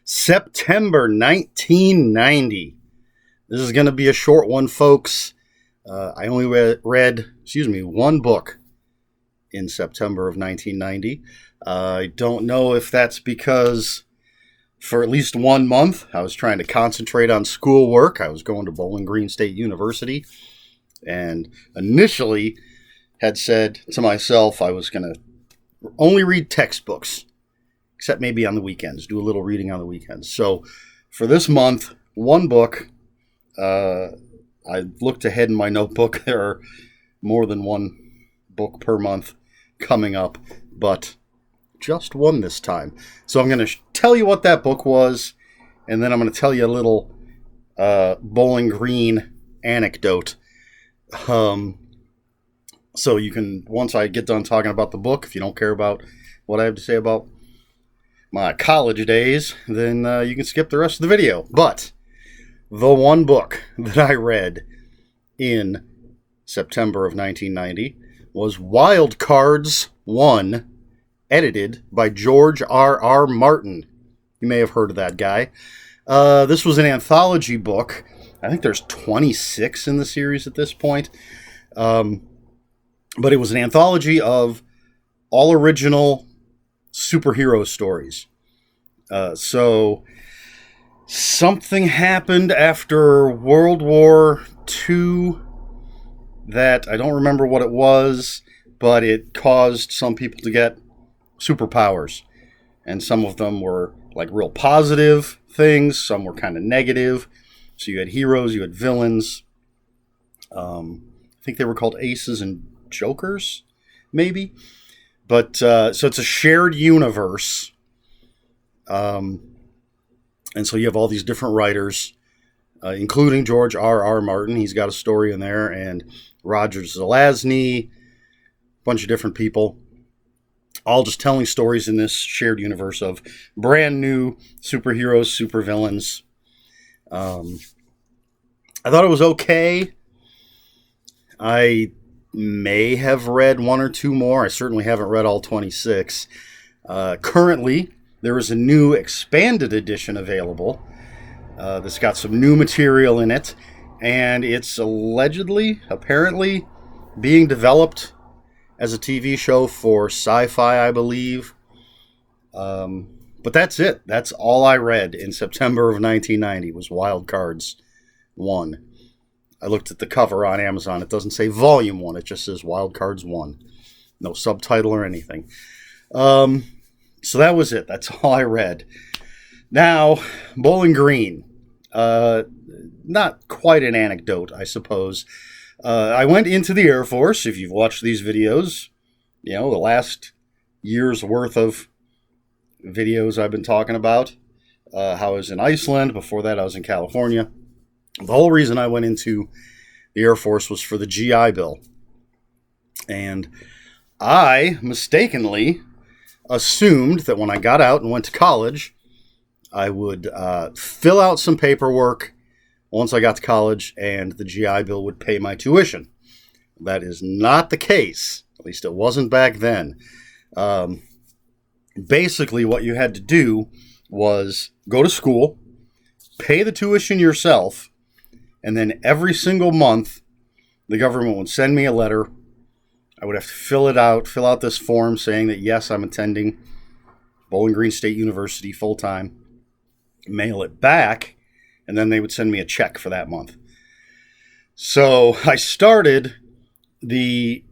September 1990. This is going to be a short one, folks. I only read one book in September of 1990. I don't know if that's because for at least 1 month I was trying to concentrate on schoolwork. I was going to Bowling Green State University and initially had said to myself I was going to only read textbooks, except maybe on the weekends, do a little reading on the weekends. So for this month, one book. I looked ahead in my notebook. There are more than one book per month coming up, but just one this time. So I'm going to tell you what that book was, and then I'm going to tell you a little Bowling Green anecdote. So you can, once I get done talking about the book, if you don't care about what I have to say about my college days, then you can skip the rest of the video. But the one book that I read in September of 1990 was Wild Cards 1, edited by George R.R. Martin. You may have heard of that guy. This was an anthology book. I think there's 26 in the series at this point. But it was an anthology of all original superhero stories. So something happened after World War II that I don't remember what it was, but it caused some people to get superpowers. And some of them were like real positive things, some were kind of negative. So you had heroes, you had villains. I think they were called aces and jokers, maybe. But so it's a shared universe. And so you have all these different writers, including George R.R. Martin. He's got a story in there, and Roger Zelazny, a bunch of different people, all just telling stories in this shared universe of brand new superheroes, supervillains. I thought it was okay. I may have read one or two more. I certainly haven't read all 26. Currently, there is a new expanded edition available that's got some new material in it, and it's apparently, being developed as a TV show for Sci-Fi, I believe. But that's it. That's all I read in September of 1990 was Wild Cards 1. I looked at the cover on Amazon. It doesn't say Volume 1. It just says Wild Cards 1. No subtitle or anything. So that was it. That's all I read. Now, Bowling Green. Not quite an anecdote, I suppose. I went into the Air Force. If you've watched these videos, the last year's worth of videos I've been talking about. How I was in Iceland. Before that, I was in California. The whole reason I went into the Air Force was for the GI Bill. And I mistakenly assumed that when I got out and went to college, I would fill out some paperwork once I got to college and the GI Bill would pay my tuition. That is not the case. At least it wasn't back then. Basically, what you had to do was go to school, pay the tuition yourself, and then every single month, the government would send me a letter. I would have to fill out this form saying that, yes, I'm attending Bowling Green State University full-time, mail it back, and then they would send me a check for that month. So I started the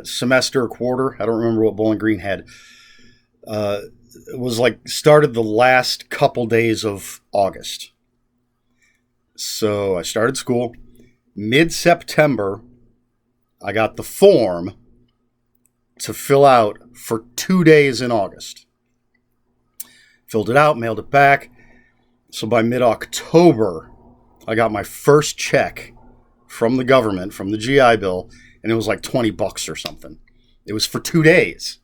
semester or quarter. I don't remember what Bowling Green had. It was started the last couple days of August. So I started school. Mid-September, I got the form to fill out for 2 days in August. Filled it out, mailed it back. So by mid-October, I got my first check from the government, from the GI Bill, and it was like $20 or something. It was for 2 days.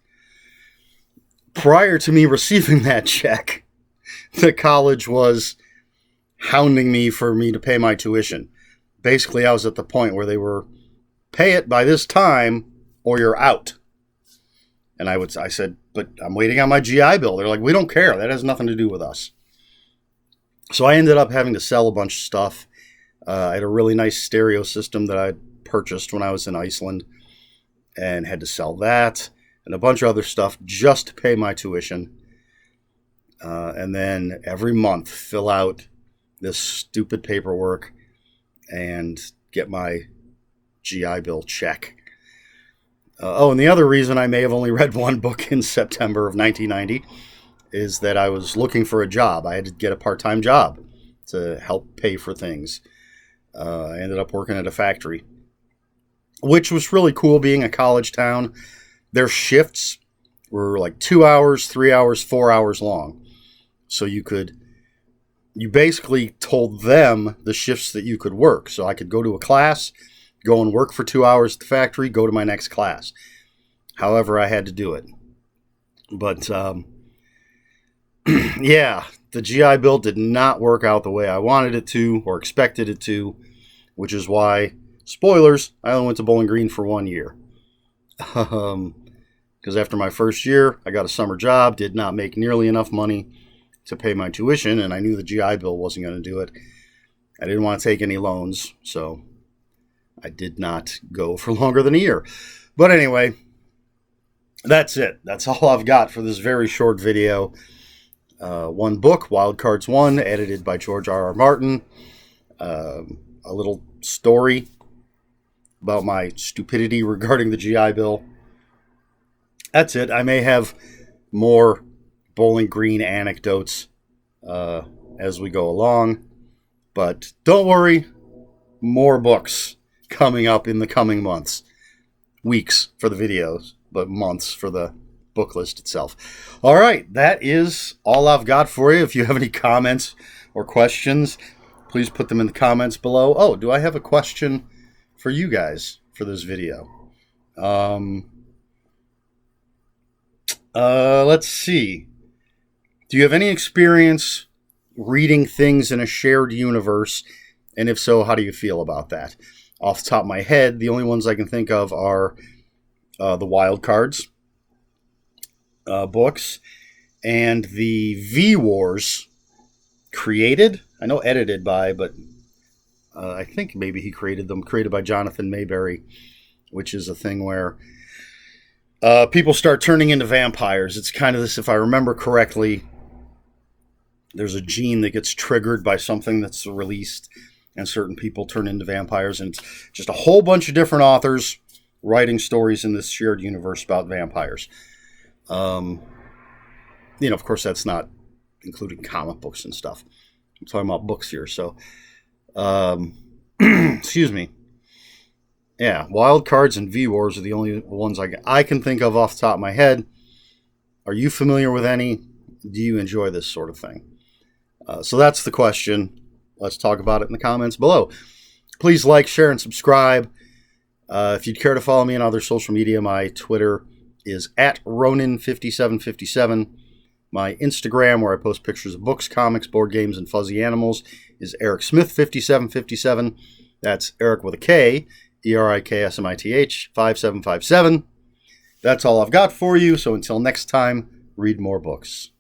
Prior to me receiving that check, the college was hounding me for me to pay my tuition. Basically, I was at the point where they were, pay it by this time or you're out. And I said, but I'm waiting on my GI Bill. They're like, we don't care. That has nothing to do with us. So I ended up having to sell a bunch of stuff. I had a really nice stereo system that I purchased when I was in Iceland and had to sell that and a bunch of other stuff just to pay my tuition. And then every month fill out this stupid paperwork and get my GI Bill check. And the other reason I may have only read one book in September of 1990 is that I was looking for a job. I had to get a part-time job to help pay for things. I ended up working at a factory, which was really cool being a college town. Their shifts were like 2 hours, 3 hours, 4 hours long. So you basically told them the shifts that you could work. So I could go to a class, go and work for 2 hours at the factory, go to my next class. However, I had to do it. But, yeah, the GI Bill did not work out the way I wanted it to or expected it to, which is why, spoilers, I only went to Bowling Green for 1 year. Because after my first year, I got a summer job, did not make nearly enough money to pay my tuition, and I knew the GI Bill wasn't going to do it. I didn't want to take any loans, so I did not go for longer than a year. But anyway, that's it. That's all I've got for this very short video. One book, Wild Cards 1, edited by George R.R. Martin. A little story about my stupidity regarding the GI Bill. That's it. I may have more Bowling Green anecdotes as we go along. But don't worry, more books coming up in the coming months. Weeks for the videos, but months for the book list itself. All right, that is all I've got for you. If you have any comments or questions, please put them in the comments below. Oh, do I have a question for you guys for this video? Let's see. Do you have any experience reading things in a shared universe? And if so, how do you feel about that? Off the top of my head, the only ones I can think of are the Wild Cards books and the V-Wars created. I know edited by, but I think maybe he created them. Created by Jonathan Mayberry, which is a thing where people start turning into vampires. It's kind of this, if I remember correctly, there's a gene that gets triggered by something that's released, and certain people turn into vampires. And it's just a whole bunch of different authors writing stories in this shared universe about vampires. Of course, that's not including comic books and stuff. I'm talking about books here. So, excuse me. Yeah, Wild Cards and V-Wars are the only ones I can think of off the top of my head. Are you familiar with any? Do you enjoy this sort of thing? So that's the question. Let's talk about it in the comments below. Please like, share, and subscribe. If you'd care to follow me on other social media, my Twitter is @Ronin5757. My Instagram, where I post pictures of books, comics, board games, and fuzzy animals, is ErikSmith5757. That's Eric with a K, ERIKSMITH 5757. That's all I've got for you. So until next time, read more books.